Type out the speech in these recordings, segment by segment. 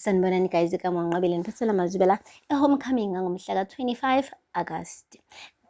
Sanibonani guys, igama ngiNqabile niphathela amazwi la e-homecoming ngomhla ka-25 August.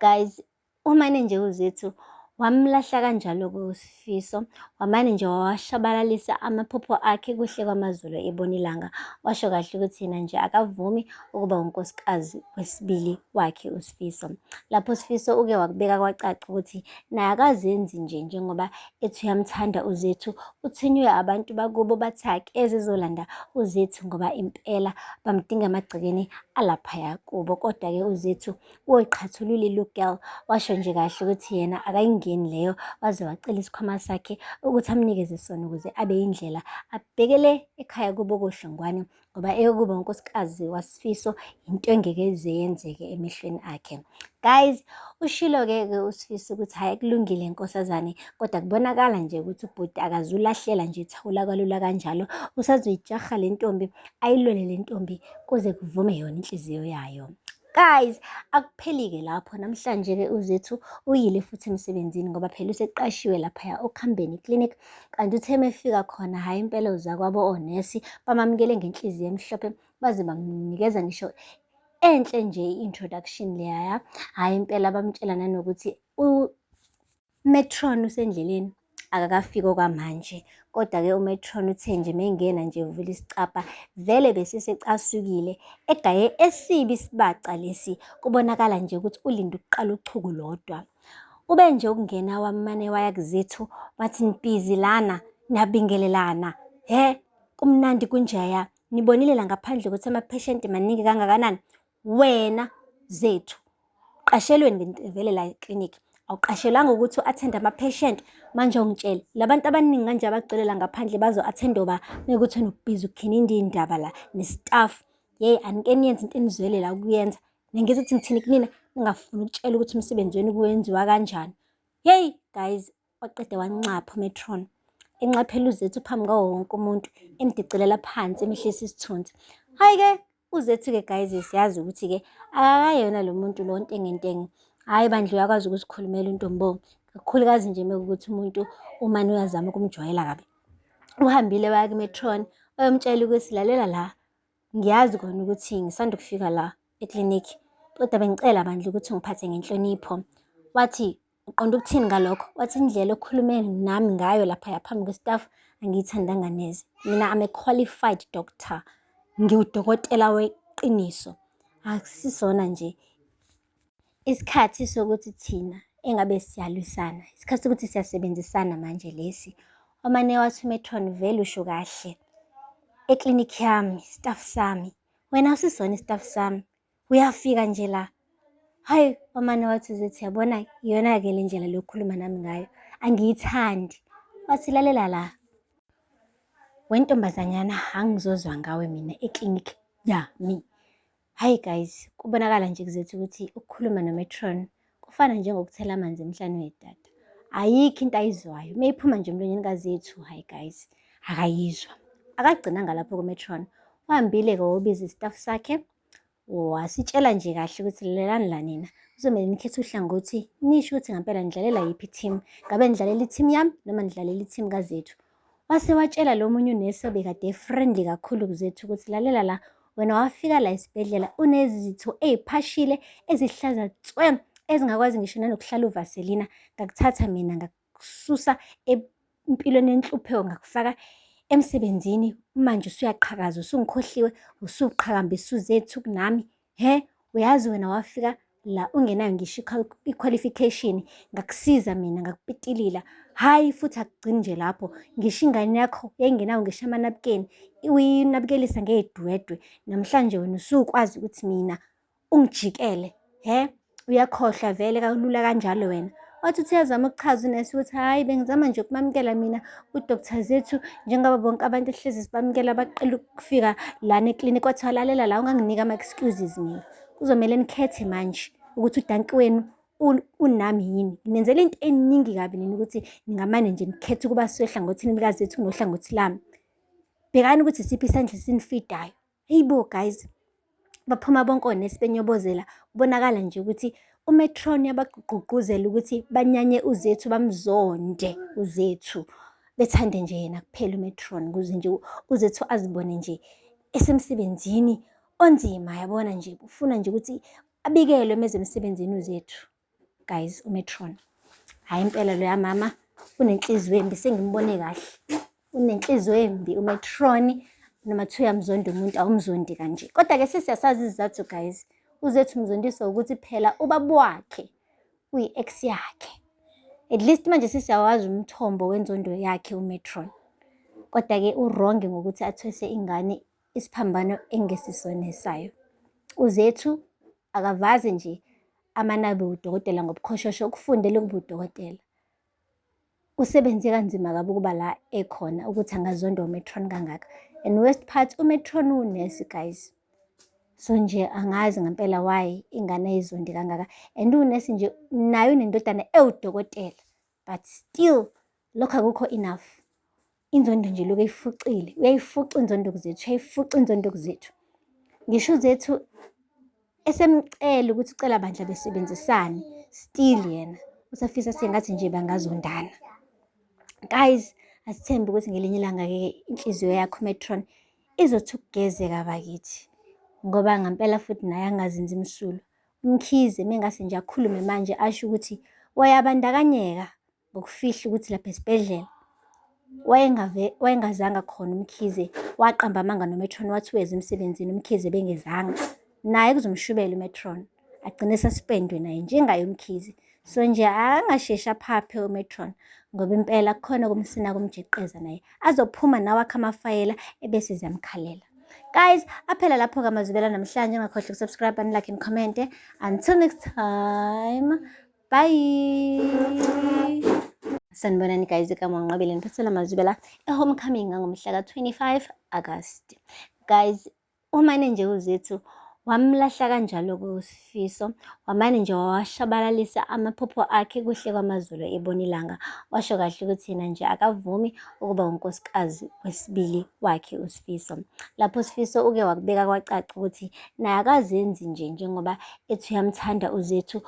Guys, umane nje uZethu wamlahla kanjalo kuSifiso, wamane nje washabalalisa amaphupho akhe kuhle kwamaZulu ebona ilanga. Washo kahle ukuthi yena nje akavumi ukuba unkosikazi wesibili wakhe uSifiso. Lapho uSifiso uke wakubeka kwacaca ukuthi naye akazenzi nje njengoba ethi uyamthanda uZethu. Uthinywe abantu bakubo bathi akeze ezolanda uZethu ngoba impela bamdinga emagcekeni alaphaya kubo. Kodwa-ke uZethu uyiqhathulule i-look girl, washo nje kahle ukuthi yena akayingeni leyo, waze wacela isikhwama sakhe ukuthi amnikeze sona ukuze abe yindlela abhekele ekhaya kubo koHlongwane, ngoba eyokuba unkosikazi waSifiso into engeke ize yenzeke emehlweni akhe. Guys, ushilo-ke uSifiso ukuthi hhayi kulungile nkosazane, kodwa kubonakala nje ukuthi ubhuti akazulahlela nje ithawula kalula kanjalo. Usazoyijaha le ntombi, ayilwele le ntombi kuze kuvume yona inhliziyo yayo. Guys, akupheli-ke lapho. Namhlanje-ke uZethu uyile futhi emsebenzini ngoba phela useqashiwe laphaya okuhambeni clinic. Kanti uthe mefika khona, hhayi impela uzakwabo onesi bamamukele ngenhliziyo emhlophe, baze bamnikeza ngisho enhle nje i-introduction leyaya. Hhayi impela bamtshela nanokuthi uMatron usendleleni, akakafiki okwamanje. Kodwa-ke uMatron uthe nje mengena nje uvula isicabha, vele besesecasukile egaye esibi isibaca lesi. Kubonakala nje ukuthi ulinde ukuqala uchuku lodwa. Ube nje ukungena wamane waya kuZethu wathi, nibhizi lana, niyabingelelana, kumnandi kunjeya, nibonile la ngaphandle ukuthi amapheshenti maningi kangakanani. Wena Zethu uqashelweni vele la eklinikhi? Awuqashelwanga ukuthi u-athende amapheshenti? Manje ungitshele labantu abaningi kanje abagcwele la ngaphandle bazo-athenda oba mekuthi nokubhiza ukukhinda iy'ndaba la nestaff. Anike niyenze into enizwele la ukuyenza. Nengithi ukuthi ngithini kunina ningafuni ukutshela ukuthi umsebenzi wenu kuwenziwa kanjani. Guys, waqeda wancapha uMatron, encaphela uZethu phambi kwawo wonke umuntu, emdicelela phansi, emehlisa isithunzi. Hhayi-ke uZethu-ke guys, siyazi ukuthi-ke akayona lo muntu lo ntengentenge. Hhayi bandla, uyakwazi ukusikhulumela untombo, kakhulukazi nje mekuwukuthi umuntu umane uyazama ukumjwayela kabi. Uhambile waya kuMatron wayomtshela ukuthi lalela la, ngiyazi kona ukuthi ngisanda kufika la eklinikhi, kodwa bengicela bandla ukuthi ngiphathe ngenhlonipho. Wathi uqonda ukuthini ngalokho? Wathi indlela okhulume nami ngayo laphaya phambi kwestaff angiyithandanga neze. Mina am a qualified doctor, ngiwudokotela weqiniso, akusisona nje isikhathi sokuthi thina engabe siyalwisana, isikhathi sokuthi siyasebenzisana manje lesi. Wamane wathi uMatron, vele usho kahle, eklinikhi yami, staff sami, wena usisona istaff sami, uyafika nje la. Hhayi, wamane wathi uZethu, yabona iyona-ke le ndlela lokukhuluma nami ngayo, angiyithandi. Wathi lalela la, wentombazanyana, angizozwa ngawe mina eklinikhi yami. Hhayi guys, kubonakala nje kuZethu ukuthi ukukhuluma noMatron kufana njengokuthela amanzi emhlane wedada. Ayikho into ayizwayo, meyiphuma nje emlonyeni kaZethu, hhayi guys, akayizwa. Akagcinanga lapho kuMatron, wahambile-ke wobiza istaff sakhe, wasitshela nje kahle ukuthi lelani la nina, kuzomele nikhethe uhlangothi, nisho ukuthi ngampela nidlalela yiphi team, ngabe nidlalela i-team yami noma nidlalela i-team kaZethu. Wase watshela lo munye unesi obekade friendly kakhulu kuZethu ukuthi lalela la, wena wafika la esibhedlela unezitho ey'phashile ezihlaza tswe, ezingakwazi ngisho nanokuhlala uvaselina. Ngakuthatha mina ngakususa empilweni yenhlupheko ngakufaka emsebenzini. Manje usuyaqhakaza, usungikhohliwe, usuqhakambisa uZethu kunami. Uyazi wena wafika la ungenayo ngisho i-qualification, ngakusiza mina, ngakupitilila. Hhayi futhi akugcini nje lapho, ngisho ingane yakho yayingenawo ngisho amanabukeni, uyinabukelisa ngey'dwedwe. Namhlanje wena usukwazi ukuthi mina ungijikele, uyakhohlwa vele kalula kanjalo wena. Wathi uthi uyazama ukuchaza unesi ukuthi hhayi bengizama nje ukumamukela mina uDr Zethu njengoba bonke abantu ehlezi sibamukela baqela ukufika lana eklinikhi. Wathi lalela la, unganginika ama-excuses mina, kuzomele nikhethe manje ukuthi udanki wenu unami yini. Nenzela into eningi kabi nina ukuthi ningamane nje nikhethe ukuba sohlangothini likaZethu nohlangothi lami. Bhekani ukuthi isiphi isandla esinifidayo. Hayibo guys, baphuma bonke onesi benyobozela. Kubonakala nje ukuthi uMatron yabagqugquzela ukuthi banyanye uZethu, bamzonde uZethu, bethande nje yena kuphela uMatron, ukuze nje uZethu azibone nje esemsebenzini onzima, yabona nje ufuna nje ukuthi abikelwe emezemsebenzini uzethu. Guys, uMatron, hhayi impela loya mama unenhliziyo embi, sengimbone kahle. Unenhliziyo embi uMatron, noma thiwa uyamzonda umuntu awumzondi kanje. Kodwa-ke sesiyasazi izizathu guys. Uzethu umzondisa ukuthi phela ubaba wakhe uyi-ex yakhe. At least manje sesiyawazi umthombo wenzondo yakhe uMatron. Kodwa-ke uronge ngokuthi athwese ingane isiphambano engesisonesayo. Uzethu akavaze nje amanabe udokotela ngobukhoshosho ukufundela ukuba udokotela. Usebenze kanzima kabi ukuba la ekhona ukuthi angazonda uMatron kangaka. And worst part, uMatron unesi guys. So nje angazi ngempela why ingane ayizondi kangaka. And unesi nje nayo unendodana ewudokotela. But still lokho akukho enough. Inzondo nje lokho eyifucile. Uyayifuca inzondo zethu, uyayifuca inzondo zethu. Ngisho uzethu esemcela ukuthi ucela bandla besebenzisane, still yena usafisa sengathi nje bangazondana. Guys, asithembe ukuthi ngelinye ilanga-ke inhliziyo yakho uMatron izothi ukugezeka bakithi, ngoba ngempela futhi naye angazinzi imsulo. Umkhize mengase nje akhulume manje asho ukuthi wayabandakanyeka ngokufihla ukuthi lapha esibhedlela wayengazanga khona umkhize, waqamba amanga noMatron wathi weza emsebenzini umkhize bengezanga. Naye kuzomshubela uMatron agcine suspendwe naye njengaye umkhize. So nje angashesha phaphe uMatron, ngoba impela kukhona kumsina kumjeqeza naye azophuma nawe akha amafayela ebese ziyamkhalela. Guys, aphela lapho-ke amazwibela namhlanje. Ungakhohlwa ukusubscribe and like and comment. Until next time, bye. Sanibonani guys, eKaMwanqabile niphathela amazwibela e-homecoming ngomhla ka-25 August. Guys, umane nje uzethu wamlahla kanjalo kuSifiso, wamane nje wawashabalalisa amaphupho akhe kuhle kwamazulu ebona ilanga. Washo kahle ukuthi yena nje akavumi ukuba unkosikazi wesibili wakhe uSifiso. Lapho uSifiso uke wakubeka kwacaca ukuthi naye akazenzi nje njengoba ethi uyamthanda uzethu,